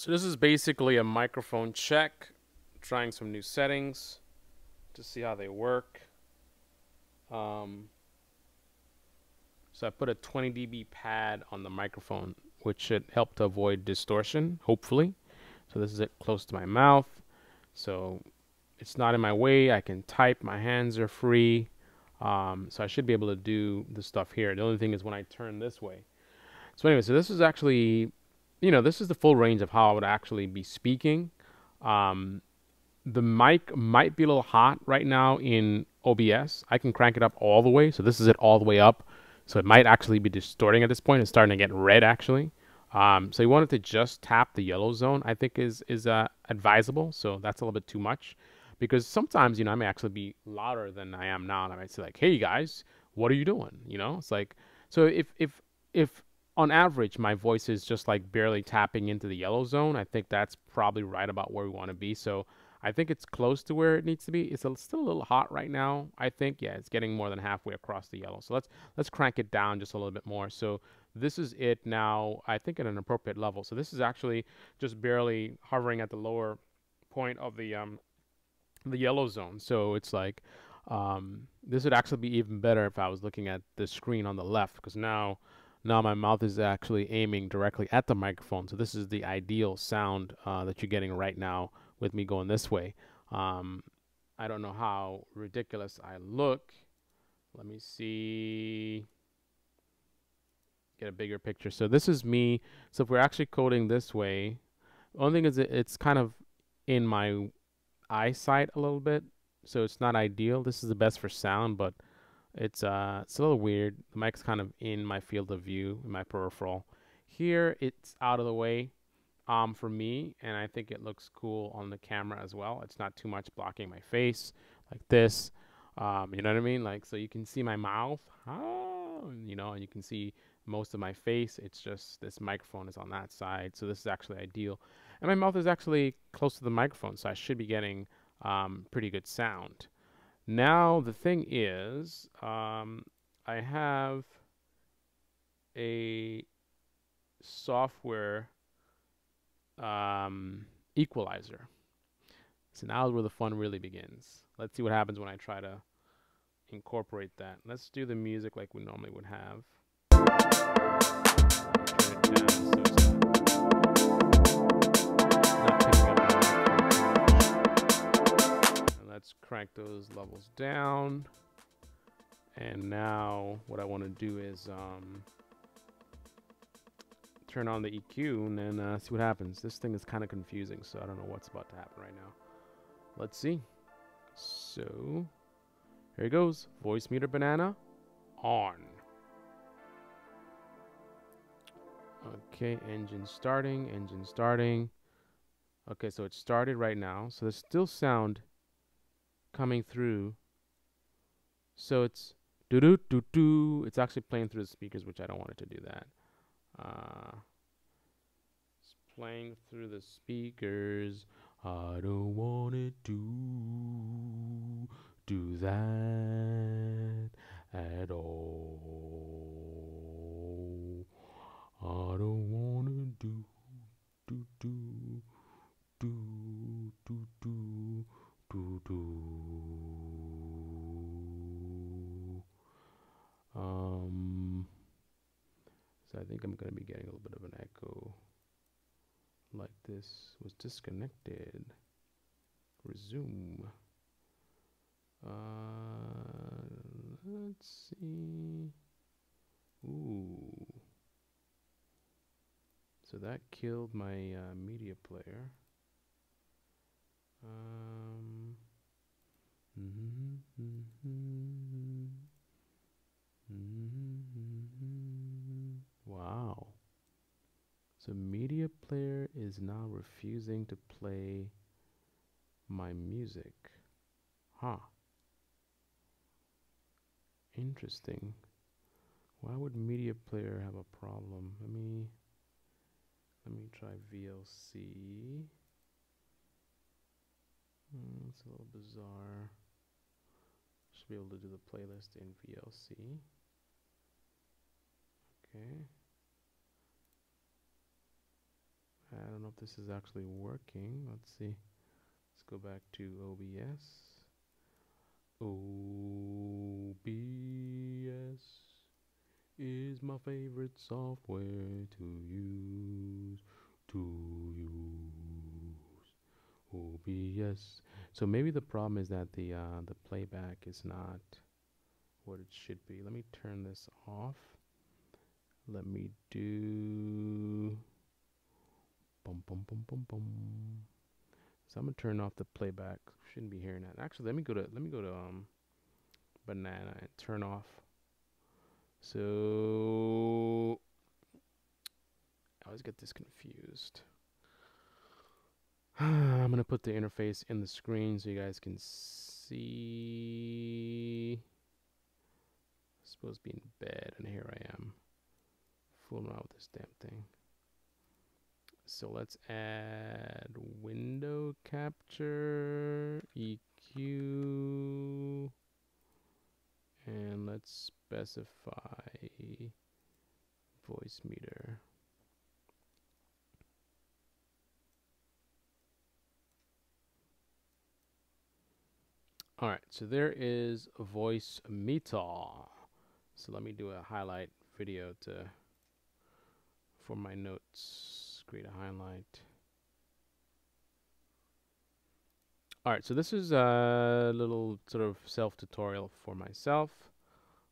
So this is basically a microphone check, trying some new settings to see how they work. Um, so I put a 20 dB pad on the microphone, which should help to avoid distortion, hopefully. So this is it close to my mouth. So it's not in my way. I can type. My hands are free. So I should be able to do the stuff here. The only thing is when I turn this way. So anyway, so this is actually, this is the full range of how I would actually be speaking. Um, the mic might be a little hot right now in OBS. I can crank it up all the way. So this is it all the way up. So it might actually be distorting at this point. It's starting to get red actually. So you want it to just tap the yellow zone, I think is advisable. So that's a little bit too much because sometimes, I may actually be louder than I am now. And I might say like, hey guys, what are you doing? It's like, so if on average my voice is just like barely tapping into the yellow zone, I think that's probably right about where we want to be. So I think it's close to where it needs to be. It's still a little hot right now. I think, yeah, it's getting more than halfway across the yellow. So let's crank it down just a little bit more. So this is it now, I think, at an appropriate level. So this is actually just barely hovering at the lower point of the yellow zone. So it's like this would actually be even better if I was looking at the screen on the left, because now my mouth is actually aiming directly at the microphone. So this is the ideal sound that you're getting right now with me going this way. Um, I don't know how ridiculous I look. Let me see. Get a bigger picture. So this is me. So if we're actually coding this way, the only thing is it's kind of in my eyesight a little bit. So it's not ideal. This is the best for sound, but it's a little weird. The mic's kind of in my field of view, in my peripheral. Here it's out of the way for me, and I think it looks cool on the camera as well. It's not too much blocking my face like this. You know what I mean? Like, so you can see my mouth, and you can see most of my face. It's just this microphone is on that side, so this is actually ideal. And my mouth is actually close to the microphone, so I should be getting pretty good sound. Now the thing is, I have a software equalizer. So now is where the fun really begins. Let's see what happens when I try to incorporate that. Let's do the music like we normally would have. Turn it down so it's not picking up my microphone. And let's crank those levels down. And now what I want to do is turn on the EQ and then see what happens. This thing is kind of confusing, so I don't know what's about to happen right now. Let's see. So here it goes. Voicemeeter banana on. Okay, engine starting. Okay, so it started right now. So there's still sound coming through. So it's doo doo doo doo. It's actually playing through the speakers, which I don't want it to do that. It's playing through the speakers. I don't want it to do that at all. I don't want to do do do do do do do do. So I think I'm going to be getting a little bit of an echo. Like this was disconnected. Resume. Let's see. Ooh. So that killed my media player. Wow. So media player is now refusing to play my music. Huh. Interesting. Why would media player have a problem? Let me try VLC. It's a little bizarre. Should be able to do the playlist in VLC. Okay. I don't know if this is actually working. Let's see. Let's go back to OBS. OBS is my favorite software to use. OBS. So maybe the problem is that the playback is not what it should be. Let me turn this off. Let me do bum bum bum bum bum. So I'm gonna turn off the playback. Shouldn't be hearing that. Actually, let me go to Banana and turn off. So I always get this confused. I'm gonna put the interface in the screen so you guys can see. I'm supposed to be in bed, and here I am, fooling around with this damn thing. So let's add window capture, EQ, and let's specify voice meter. All right, so there is a voice meter. So let me do a highlight video for my notes. Create a highlight. All right, so this is a little sort of self-tutorial for myself.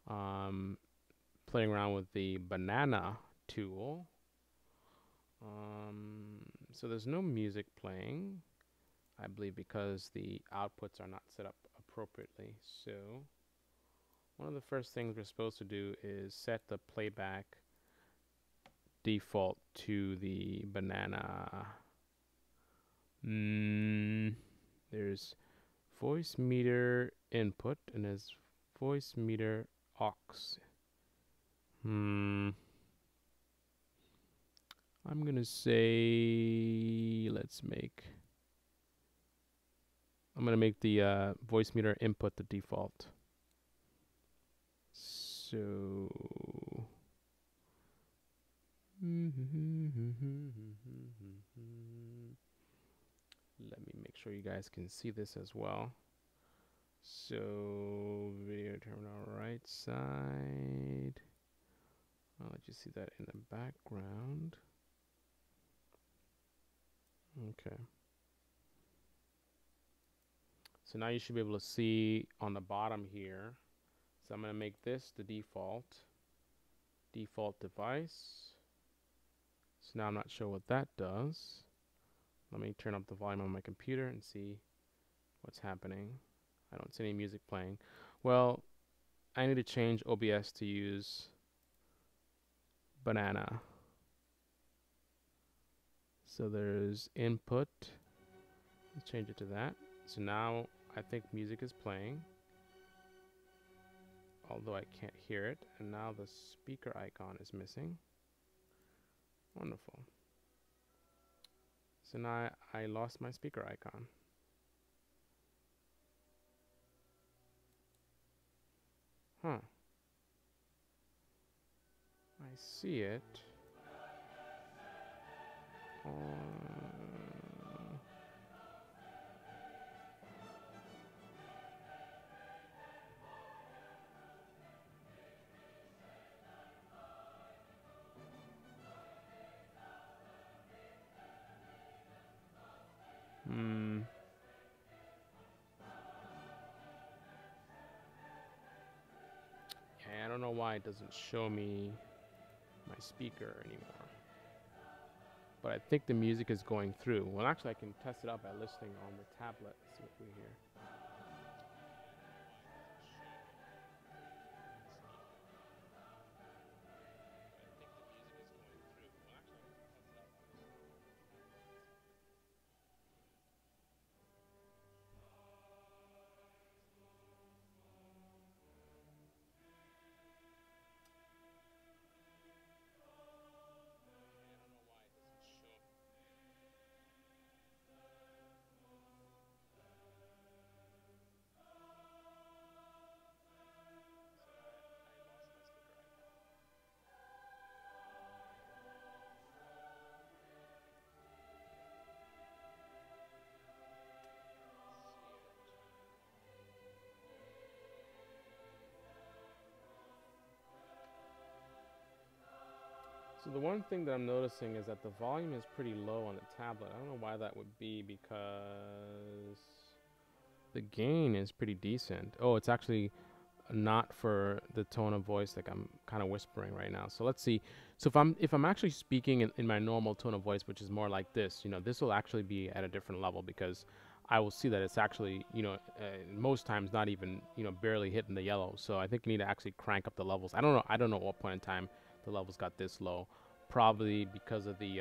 Playing around with the Banana tool. So there's no music playing, I believe, because the outputs are not set up appropriately. So one of the first things we're supposed to do is set the playback default to the Banana. There's voice meter input and there's voice meter aux. I'm gonna say I'm gonna make the voice meter input the default. So let me make sure you guys can see this as well. So video terminal right side. I'll let you see that in the background. Okay. So now you should be able to see on the bottom here. So I'm going to make this the default device. So now I'm not sure what that does. Let me turn up the volume on my computer and see what's happening. I don't see any music playing. Well, I need to change OBS to use Banana. So there's input. Let's change it to that. So now I think music is playing, although I can't hear it. And now the speaker icon is missing. Wonderful. So now I lost my speaker icon. Huh. I see it. Yeah, I don't know why it doesn't show me my speaker anymore. But I think the music is going through. Well, actually, I can test it out by listening on the tablet. See what we hear. So the one thing that I'm noticing is that the volume is pretty low on the tablet. I don't know why that would be, because the gain is pretty decent. Oh, it's actually not for the tone of voice, like I'm kind of whispering right now. So let's see. So if I'm actually speaking in my normal tone of voice, which is more like this, this will actually be at a different level, because I will see that it's actually, most times not even, barely hitting the yellow. So I think you need to actually crank up the levels. I don't know at what point in time the levels got this low, probably because of the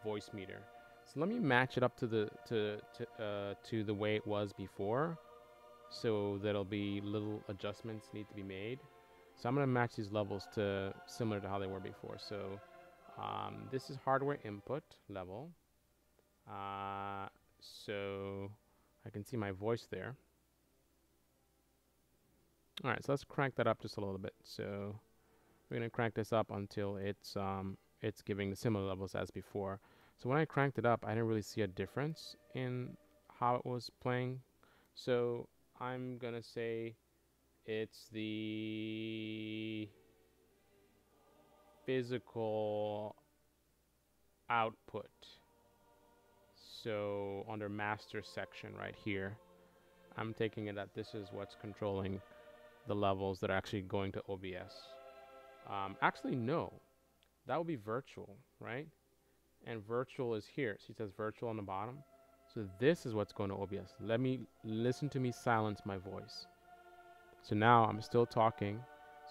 voice meter. So let me match it up to the way it was before. So there'll be little adjustments need to be made. So I'm going to match these levels to similar to how they were before. So this is hardware input level. So I can see my voice there. All right, so let's crank that up just a little bit. So we're going to crank this up until it's giving the similar levels as before. So when I cranked it up, I didn't really see a difference in how it was playing. So I'm gonna say it's the physical output. So under master section right here, I'm taking it that this is what's controlling the levels that are actually going to OBS. Actually, no, that would be virtual, right? And virtual is here. So it says virtual on the bottom. So this is what's going to OBS. Listen to me silence my voice. So now I'm still talking.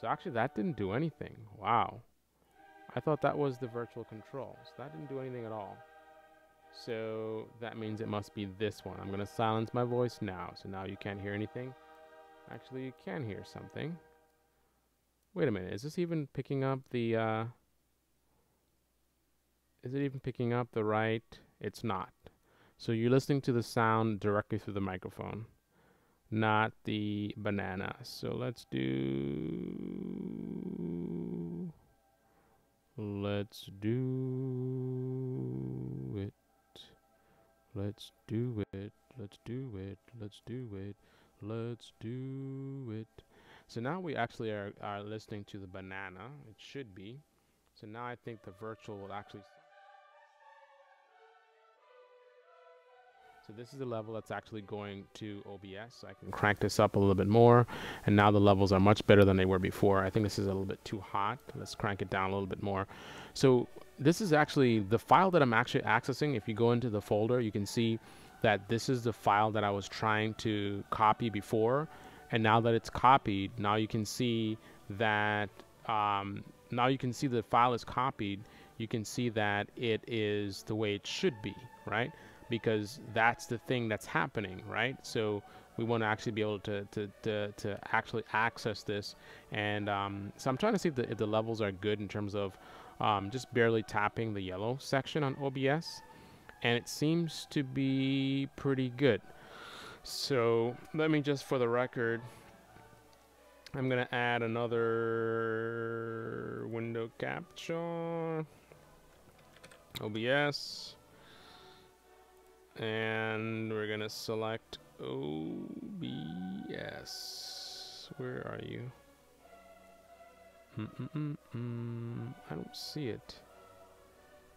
So actually that didn't do anything. Wow. I thought that was the virtual control. So that didn't do anything at all. So that means it must be this one. I'm going to silence my voice now. So now you can't hear anything. Actually, you can hear something. Wait a minute. Is this even picking up the... Is it even picking up the right? It's not. So you're listening to the sound directly through the microphone, not the banana. So let's do it. Let's do it. Let's do it. Let's do it. So now we actually are listening to the banana. It should be. So now I think the virtual will actually... So this is the level that's actually going to OBS. So I can crank this up a little bit more. And now the levels are much better than they were before. I think this is a little bit too hot. Let's crank it down a little bit more. So this is actually the file that I'm actually accessing. If you go into the folder, you can see that this is the file that I was trying to copy before. And now that it's copied, now you can see that the file is copied. You can see that it is the way it should be, right? Because that's the thing that's happening, right? So we want to actually be able to actually access this. And so I'm trying to see if the levels are good in terms of just barely tapping the yellow section on OBS. And it seems to be pretty good. So let me just, for the record, I'm going to add another window capture, OBS. And we're gonna select OBS. Where are you? I don't see it.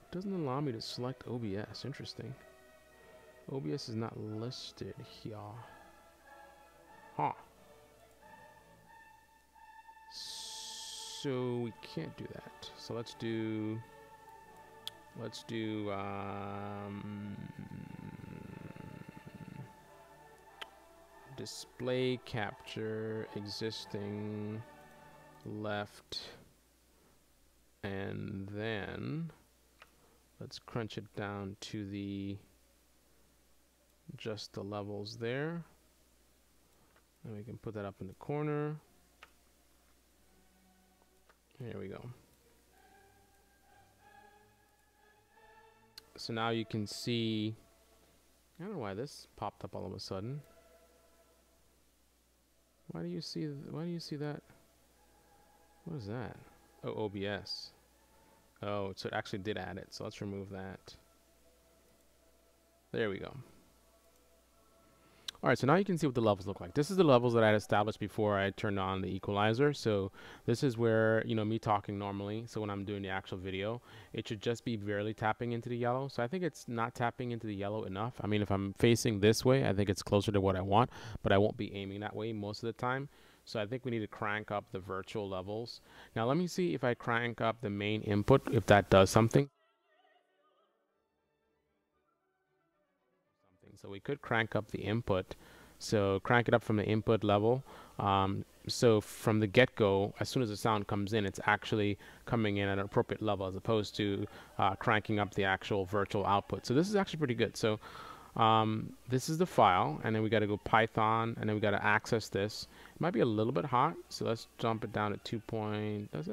It doesn't allow me to select OBS. Interesting. OBS is not listed here. Huh. So we can't do that. So let's do display capture existing left, and then let's crunch it down to just the levels there, and we can put that up in the corner. Here we go. So now you can see, I don't know why this popped up all of a sudden. Why do you see that? What is that? Oh, OBS. Oh, so it actually did add it. So let's remove that. There we go. All right, so now you can see what the levels look like. This is the levels that I had established before I turned on the equalizer. So this is where, me talking normally. So when I'm doing the actual video, it should just be barely tapping into the yellow. So I think it's not tapping into the yellow enough. I mean, if I'm facing this way, I think it's closer to what I want, but I won't be aiming that way most of the time. So I think we need to crank up the virtual levels. Now let me see if I crank up the main input, if that does something. So we could crank up the input. So crank it up from the input level. So from the get-go, as soon as the sound comes in, it's actually coming in at an appropriate level as opposed to cranking up the actual virtual output. So this is actually pretty good. So this is the file, and then we got to go Python, and then we got to access this. It might be a little bit hot, so let's jump it down to 2. Let's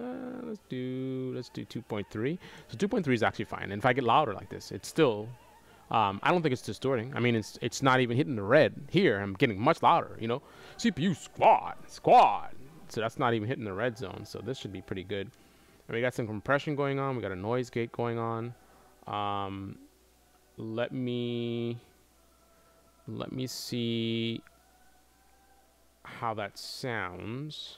do 2.3. So 2.3 is actually fine. And if I get louder like this, it's still I don't think it's distorting. I mean, it's not even hitting the red. Here, I'm getting much louder, CPU squad. So that's not even hitting the red zone. So this should be pretty good. And we got some compression going on. We got a noise gate going on. Let me see how that sounds.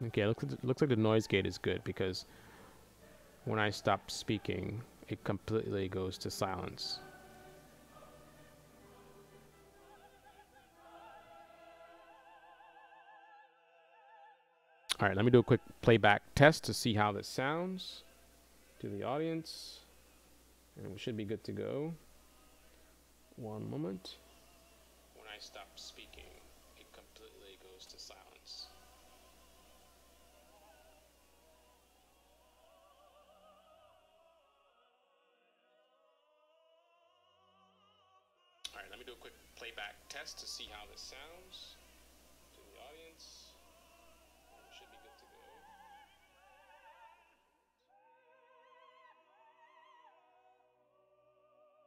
Okay, looks like the noise gate is good because when I stop speaking, it completely goes to silence. All right, let me do a quick playback test to see how this sounds to the audience. And we should be good to go. One moment. When I stop speaking, it completely goes to silence. All right, let me do a quick playback test to see how this sounds to the audience. And we should be good to go. Closer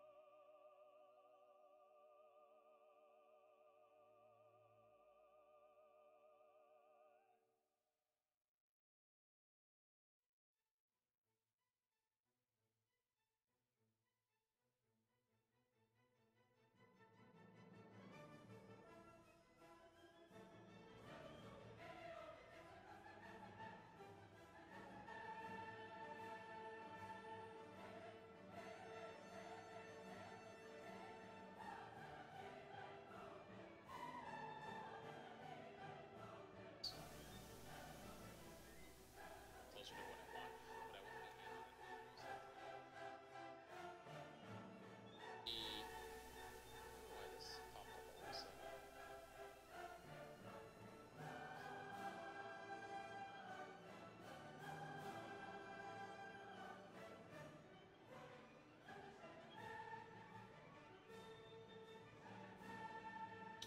to what I want, but I won't be aiming that way most of the time. Why this popped up all of a sudden.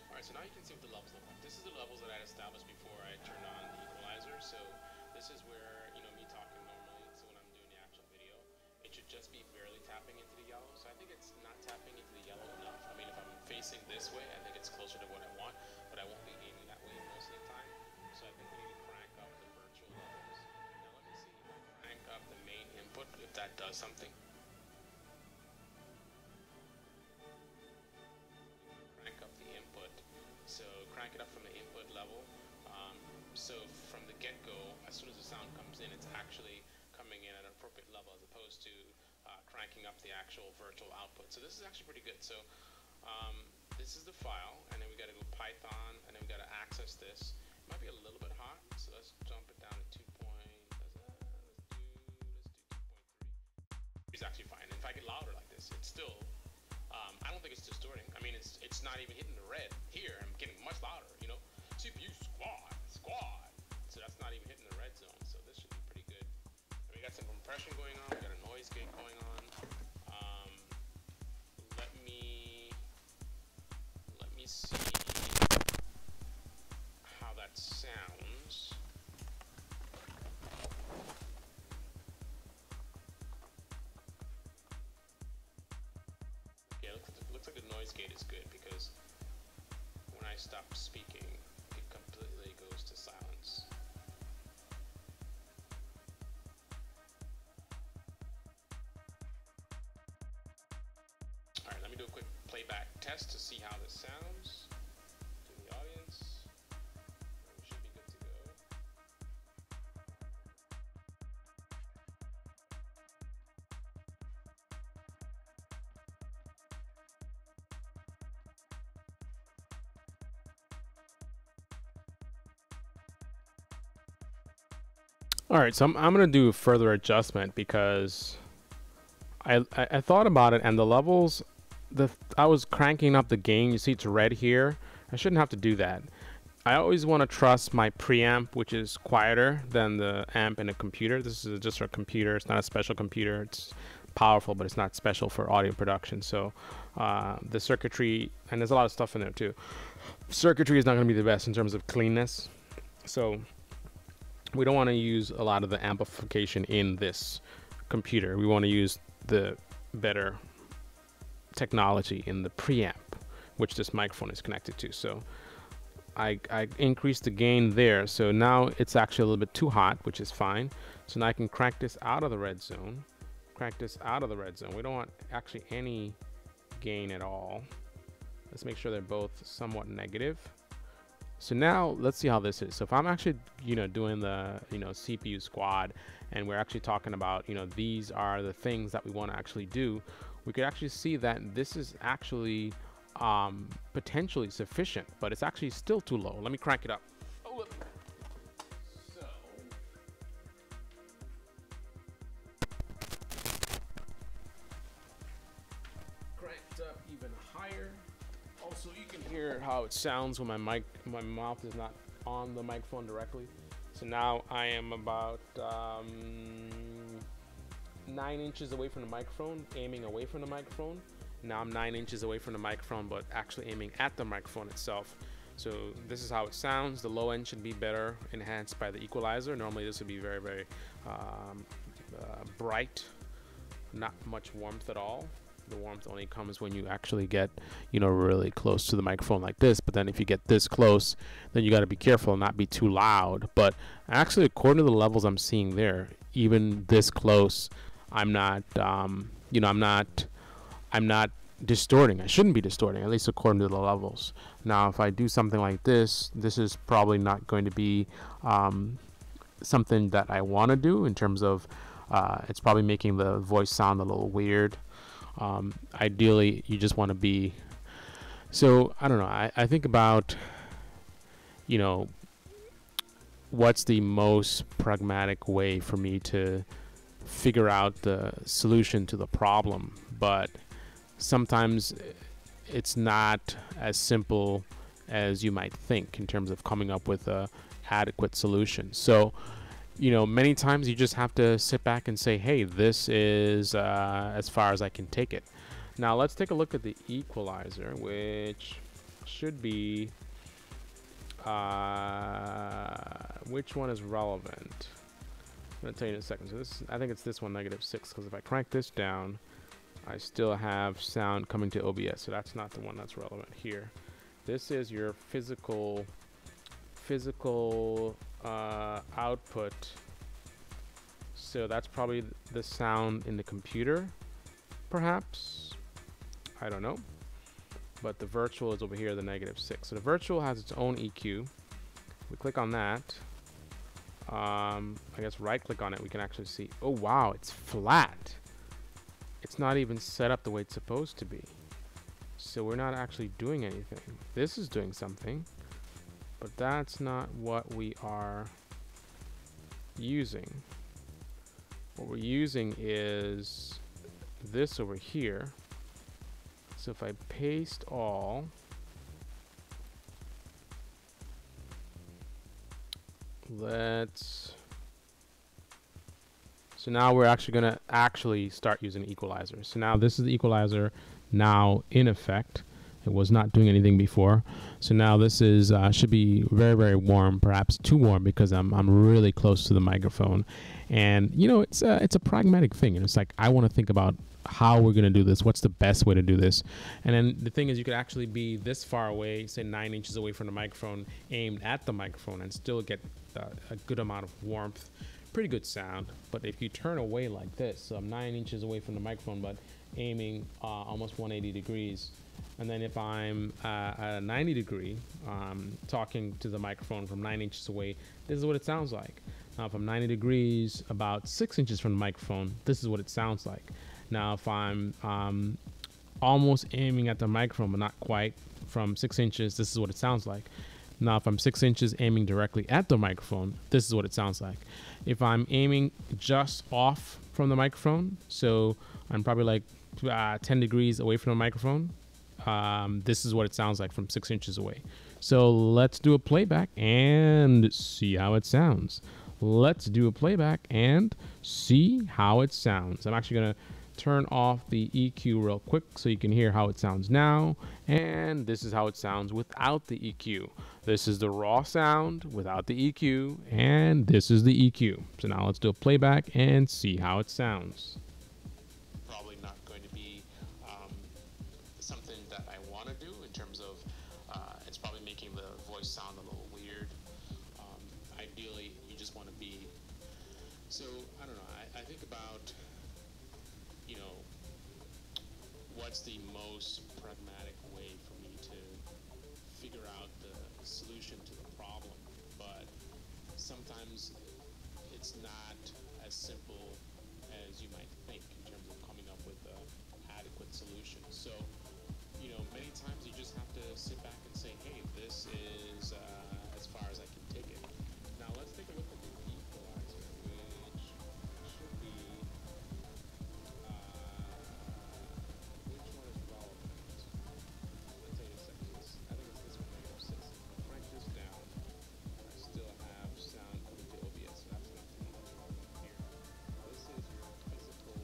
Alright, so now you can see what the levels look like. This is the levels that I had established before I turned on the equalizer. So this is where, me talking normally. So when I'm doing the actual video, it should just be barely tapping into the yellow. So I think it's not tapping into the yellow enough. I mean, if I'm facing this way, I think it's closer to what I want, but I won't be aiming that way most of the time. So I think we need to crank up the virtual levels. Now let me see if I crank up the main input, if that does something. Crank up the input. So crank it up from the input level. So from the get-go, as soon as the sound comes in, it's actually coming in at an appropriate level as opposed to cranking up the actual virtual output. So this is actually pretty good. So this is the file, and then we got to go Python, and then we got to access this. It might be a little bit hot, so let's jump it down to 2. Let's do 2.3. It's actually fine. And if I get louder like this, it's still. I don't think it's distorting. I mean, it's not even hitting the red. Here, I'm getting much louder. CPU squad. So that's not even hitting the red zone. So this should be pretty good. And we got some compression going on. We got a noise gate going on. Let me see how that sounds. Yeah, looks like the noise gate is good because when I stop speaking, it completely goes to silence. playback test to see how this sounds to the audience. We should be good to go. All right, so I'm gonna do a further adjustment because I thought about it, and the levels, I was cranking up the gain. You see it's red here. I shouldn't have to do that. I always want to trust my preamp, which is quieter than the amp in a computer. This is just a computer. It's not a special computer. It's powerful, but it's not special for audio production. So the circuitry, and there's a lot of stuff in there too. Circuitry is not going to be the best in terms of cleanness. So we don't want to use a lot of the amplification in this computer. We want to use the better technology in the preamp, which this microphone is connected to. So I increased the gain there. So now it's actually a little bit too hot, which is fine. So now I can crank this out of the red zone. Crank this out of the red zone. We don't want actually any gain at all. Let's make sure they're both somewhat negative. So now let's see how this is. So if I'm actually, doing the, CPU squad, and we're actually talking about, these are the things that we want to actually do, we could actually see that this is actually potentially sufficient, but it's actually still too low. Let me crank it up. So cranked up even higher. Also, you can hear how it sounds when my mouth is not on the microphone directly. So now I am about 9 inches away from the microphone, aiming away from the microphone. Now I'm 9 inches away from the microphone, but actually aiming at the microphone itself. So this is how it sounds. The low end should be better enhanced by the equalizer. Normally this would be very, very bright, not much warmth at all. The warmth only comes when you actually get, really close to the microphone like this. But then if you get this close, then you got to be careful and not be too loud. But actually, according to the levels I'm seeing there, even this close, I'm not, I'm not distorting. I shouldn't be distorting, at least according to the levels. Now, if I do something like this, this is probably not going to be something that I want to do in terms of, it's probably making the voice sound a little weird. Ideally, you just want to be, so I don't know, I think about, what's the most pragmatic way for me to figure out the solution to the problem, but sometimes it's not as simple as you might think in terms of coming up with a adequate solution. So many times you just have to sit back and say, hey, this is as far as I can take it. Now let's take a look at the equalizer, which should be which one is relevant. I'm going to tell you in a second. So this, I think it's this one, -6, because if I crank this down, I still have sound coming to OBS, so that's not the one that's relevant here. This is your physical output. So that's probably the sound in the computer, perhaps. I don't know. But the virtual is over here, the -6. So the virtual has its own EQ. We click on that. I guess right click on it, we can actually see, oh wow, it's flat. It's not even set up the way it's supposed to be. So we're not actually doing anything. This is doing something, but that's not what we are using. What we're using is this over here. So if I paste all, so now we're actually going to start using equalizer. So now this is the equalizer now in effect. It was not doing anything before. So now this is should be very, very warm, perhaps too warm, because I'm really close to the microphone. And it's a pragmatic thing. And it's like, I want to think about how we're going to do this. What's the best way to do this? And then the thing is, you could actually be this far away, say 9 inches away from the microphone, aimed at the microphone, and still get a good amount of warmth, pretty good sound. But if you turn away like this, so I'm 9 inches away from the microphone, but aiming almost 180 degrees, And then if I'm at a 90 degree, talking to the microphone from 9 inches away, this is what it sounds like. Now, if I'm 90 degrees, about 6 inches from the microphone, this is what it sounds like. Now, if I'm almost aiming at the microphone, but not quite, from 6 inches, this is what it sounds like. Now, if I'm 6 inches aiming directly at the microphone, this is what it sounds like. If I'm aiming just off from the microphone, so I'm probably like 10 degrees away from the microphone, this is what it sounds like from 6 inches away. So let's do a playback and see how it sounds. Let's do a playback and see how it sounds. I'm actually going to turn off the EQ real quick so you can hear how it sounds now. And this is how it sounds without the EQ. This is the raw sound without the EQ, and this is the EQ. So now let's do a playback and see how it sounds. Probably not going to be something that I want to do in terms of it's probably making the voice sound a little weird. Ideally, you just want to be. So I don't know. I think about, you know, what's the most pragmatic way for me to figure out the solution to the problem, but sometimes it's not as simple as you might think in terms of coming up with an adequate solution. So, you know, many times you just have to sit back and say, hey, this is as far as I can take it. Now let's take a look at the equalizer, which should be, which one is relevant? I'll tell you a second. I think it's this one right here, 6. If I crank this down, I still have sound coming to OBS, so that's not too much here. This is your physical.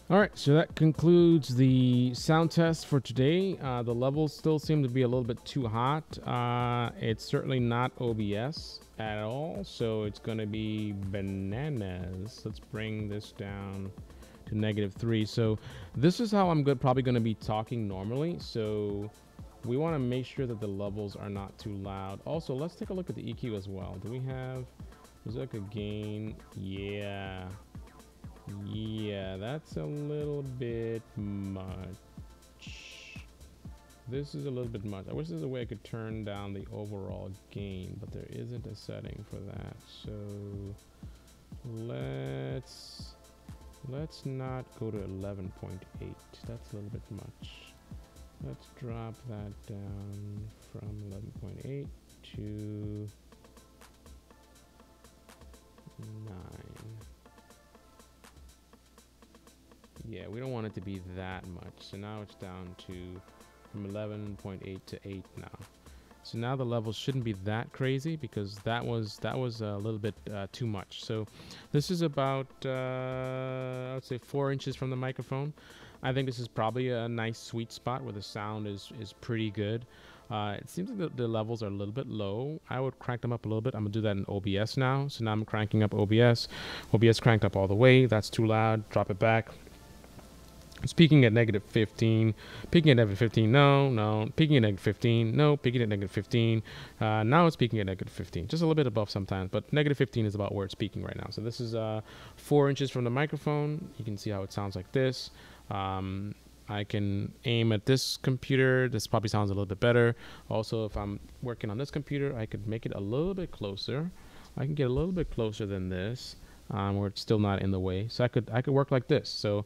All right, so that concludes the sound test for today. The levels still seem to be a little bit too hot. It's certainly not OBS at all, so it's going to be bananas. Let's bring this down to -3. So this is how I'm probably going to be talking normally. So we want to make sure that the levels are not too loud. Also, let's take a look at the EQ as well. Do we have, is there like a gain? Yeah. Yeah, that's a little bit much. This is a little bit much. I wish there's a way I could turn down the overall gain, but there isn't a setting for that. So let's not go to 11.8. That's a little bit much. Let's drop that down from 11.8 to 9. Yeah, we don't want it to be that much. So now it's down to from 11.8 to 8 now. So now the levels shouldn't be that crazy because that was a little bit too much. So this is about I would say 4 inches from the microphone. I think this is probably a nice sweet spot where the sound is pretty good. It seems like the levels are a little bit low. I would crank them up a little bit. I'm gonna do that in OBS now. So now I'm cranking up OBS. OBS cranked up all the way. That's too loud. Drop it back. It's peaking at -15, peaking at -15, no, peaking at -15, no, peaking at -15. Now it's peaking at -15, just a little bit above sometimes, but -15 is about where it's peaking right now. So this is 4 inches from the microphone. You can see how it sounds like this. I can aim at this computer. This probably sounds a little bit better. Also, if I'm working on this computer, I could make it a little bit closer. I can get a little bit closer than this. Where it's still not in the way. So I could work like this. So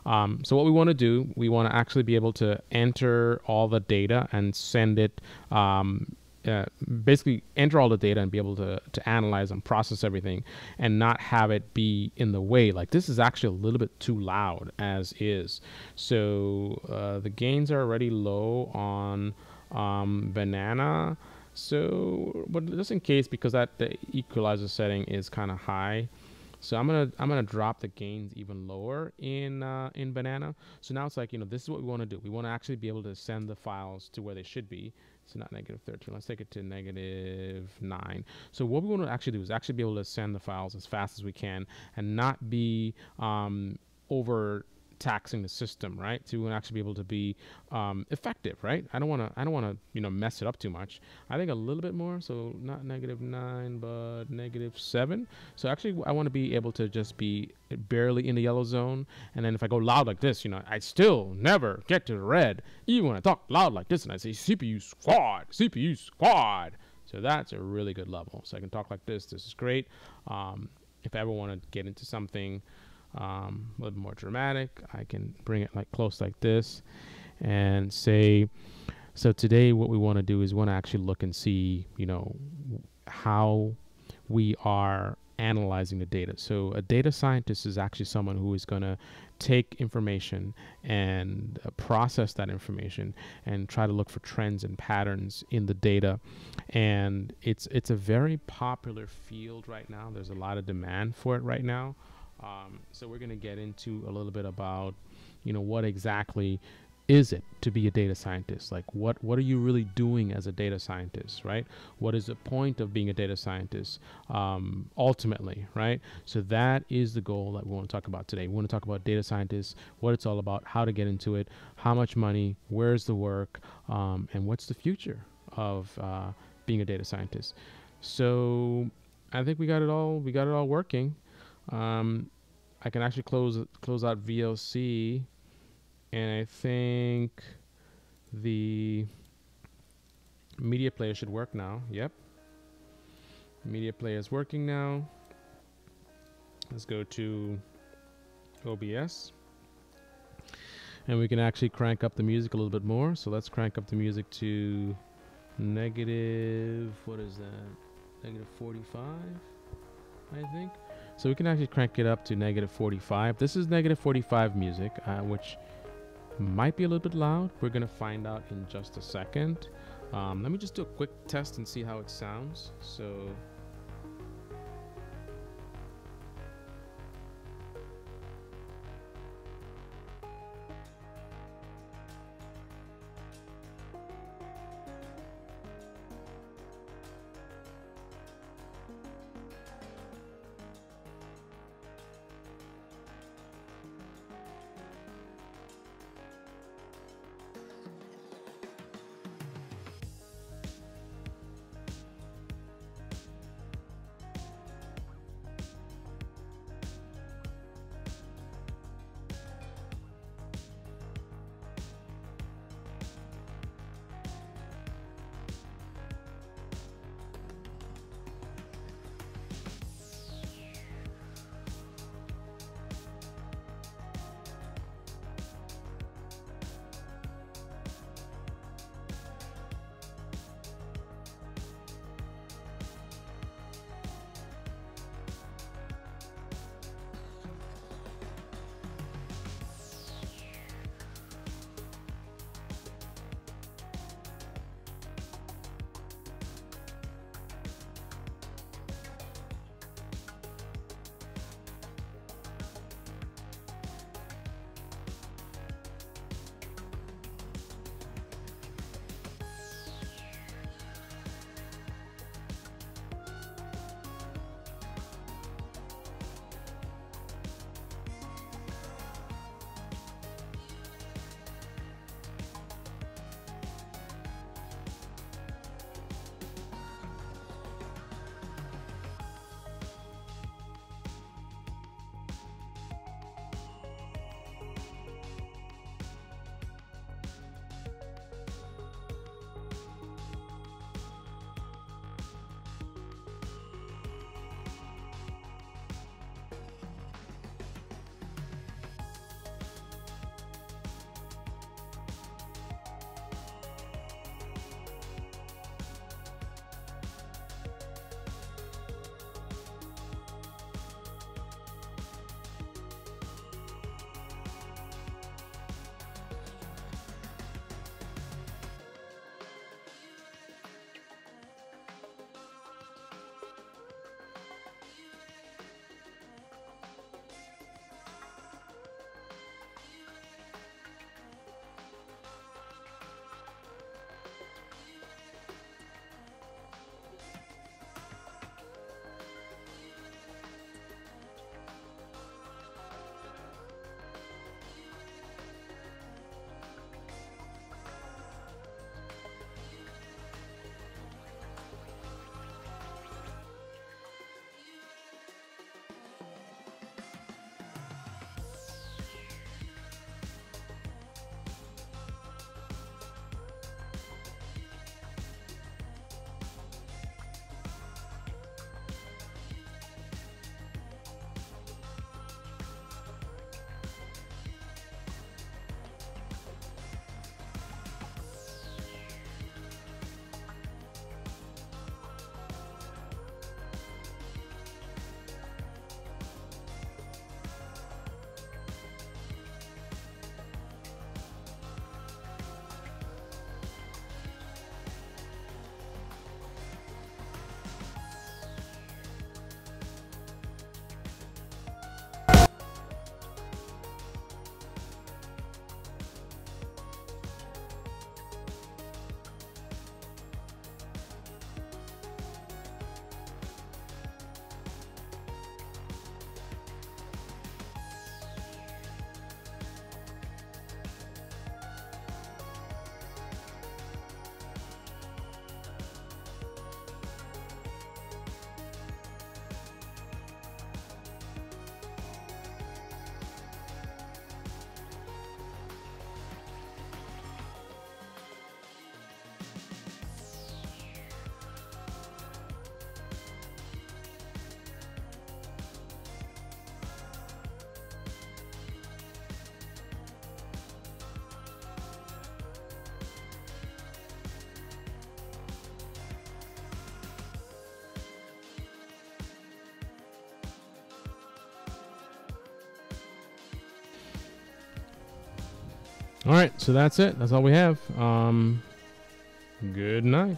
so what we want to do, we want to actually be able to enter all the data and send it, basically enter all the data and be able to analyze and process everything and not have it be in the way. Like this is actually a little bit too loud as is. So the gains are already low on Banana. So, but just in case, because the equalizer setting is kind of high, so I'm gonna drop the gains even lower in Banana. So now it's like, you know, this is what we want to do. We want to actually be able to send the files to where they should be. So not -13. Let's take it to -9. So what we want to actually do is actually be able to send the files as fast as we can and not be over taxing the system, right? To actually be able to be effective, right? I don't want to you know, mess it up too much. I think a little bit more, so not -9 but -7. So actually I want to be able to just be barely in the yellow zone, and then if I go loud like this, you know, I still never get to the red even when I talk loud like this and I say CPU squad, CPU squad. So that's a really good level. So I can talk like this is great. If I ever want to get into something a little bit more dramatic, I can bring it like close like this and say, so today what we want to do is we want to actually look and see, you know, how we are analyzing the data. So a data scientist is actually someone who is going to take information and process that information and try to look for trends and patterns in the data. And it's a very popular field right now. There's a lot of demand for it right now. So we're going to get into a little bit about, you know, what exactly is it to be a data scientist? Like what are you really doing as a data scientist, right? What is the point of being a data scientist ultimately, right? So that is the goal that we want to talk about today. We want to talk about data scientists, what it's all about, how to get into it, how much money, where's the work, and what's the future of being a data scientist. So I think we got it all working. I can actually close out VLC, and I think the media player should work now. Yep, media player is working now. Let's go to OBS, and we can actually crank up the music a little bit more. So let's crank up the music to negative, what is that, -45, I think. So we can actually crank it up to -45. This is -45 music, which might be a little bit loud. We're going to find out in just a second. Let me just do a quick test and see how it sounds. So All right, so that's it. That's all we have. Good night.